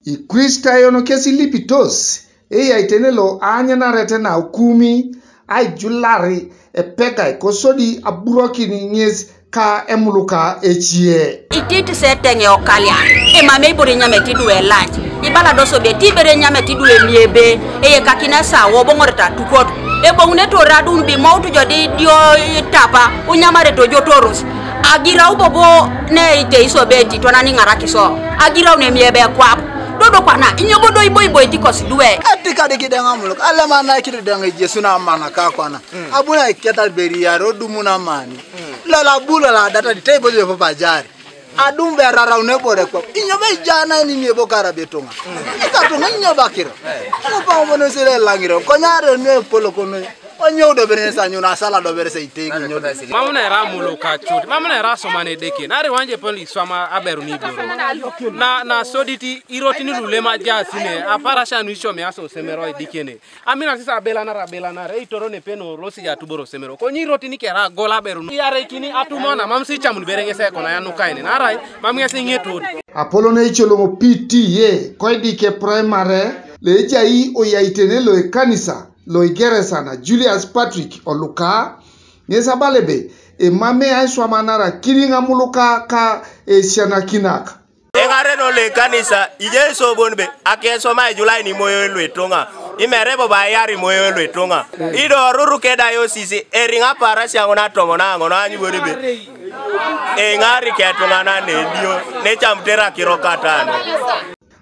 Ikrista yono kesi lipitos. Eya itenelo anya na rete na ukumi. Ai julari pega kosodi aburoki ni nyes ka Amuluka echie. Ititi setenge okalia. Mame ibore nyame tidu e lunch. Ibala doso be tibere nyame tidu e miebe. Kakina sa wo bongoreta tukot. Bongne to radun bi mautu jodi dio tapa. Unyamare to jotoros. Agira ubobo ne ite iso beti to nani ngarakiso. Agira une miebe kwap. Dodo pana inyobodo iboy tikos duwe. Atika de kidanga Amuluka. Ale mana kidanga Jesu na mana ka kwana. Abuna iketa beria rodumuna mani. La bula la data di table yo papa jari. Adumbe rara unebore kwa. Inyobe jana ni miebo karabetonga. Ikatonga inyoba kiro. Opa omono sele langiro. Konyare ne polo kono. Onyo do bere sa nyuna sala do bere se iteki nyo. Mamuna era Amuluka choti. Mamuna era somane deke. Nare wanje poli swama aberu ni biro. Na soditi iroti ni lulema jasine. Aparasha nuisho me aso semero dikene. Amina sisa bela na re itoro ne peno rosi ya tuboro semero. Konyi iroti ni kera gola beru. Iyare kini atumona mamsi chamun berenge se kona ya nukaine. Narai mamya singeto. Apollo ne cholongo PTA koidike primary leja yi oyaitene lo kanisa lo igeresa na Julius Patrick Oluka nyesa balebe mame aiswa manara kiringa Amuluka ka siana kinaka engare no le kanisa ijeso bonbe akeso mai Julai ni moyo lwetonga imerebo ba yari moyo lwetonga ido ruru keda yo sisi eringa para siangona tomona ngona nyiboribe engari ketonga na nedio ne chamtera kirokatano.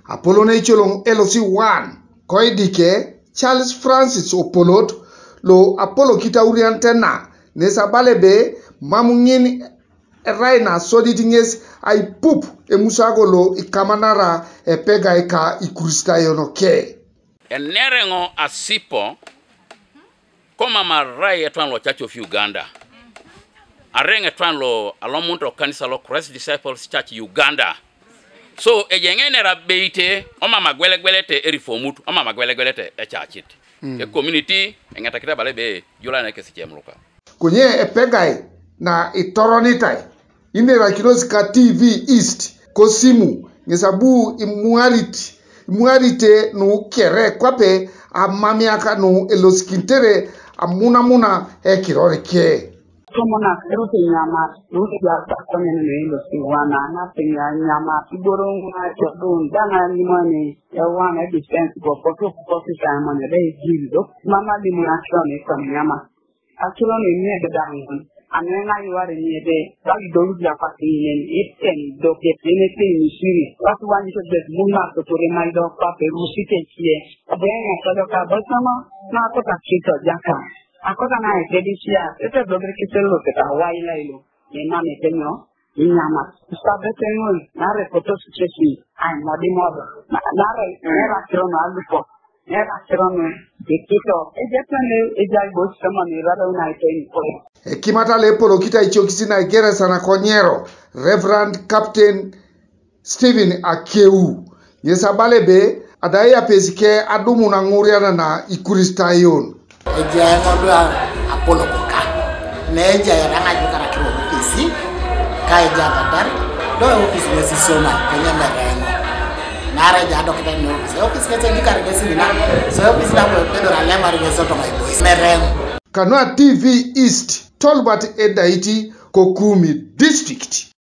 Apollo ne cholong LOC1 koidike Charles Francis Opolot lo Apollo kita uriantena nesa balebe mamungin raina soditinges ai pup musago lo ikamanara pega eka Ikrista yono ke nerengo asipo koma marai etwan lo Church of Uganda arenge etwan lo alomunto kanisa lo Christ Disciples Church Uganda. So ejengene rabeite oma magwele-gwelete erifomut oma magwele-gwelete echachit. E community engata kita balebe Julai na kesi Amuluka. Kunye epegai na itoronitai indera kirosika TV East kosimu ngesabu imuarite no kere kwape amamiaka no eloskintere amuna ekiroreke. Tomona ruti nyama ruti ya kwenye neno siwana na penya nyama kiborongo na chodon dana ni mane ya wana defense go photo time on the day gildo mama di munachone kwa nyama akilo ni ne dadangu anena yuare ni de dali dolu ya pati ni iten do ke tenete ni shiri watu wani to de munna to tore mai do pa pe rusite chie abena kada ka basama na to ka chito jaka akota na edisia ete dobre kitelo keta waila ilo ni mame tenyo nyama sabetenyo na repoto successi ai modimodo na era krono alupo era krono dikito ejetane ejai bosama ni rada una iteni ko kimata le polo kita ichokisi na geresa na konyero Reverend Captain Stephen Akeu yesa balebe adaya pesike adumu na nguriana na Ikrista yon eja ngodwa Apollo kuka neja yaranga jukara kiro ofisi kai jabadar do ofisi nesi soma kwenye merengo nare ja dokita ni ofisi kete jukara gesi na so ofisi na pedo na lema rigeso to my boys merengo Kanwa TV East Tolbert Edaiti Kokumi District.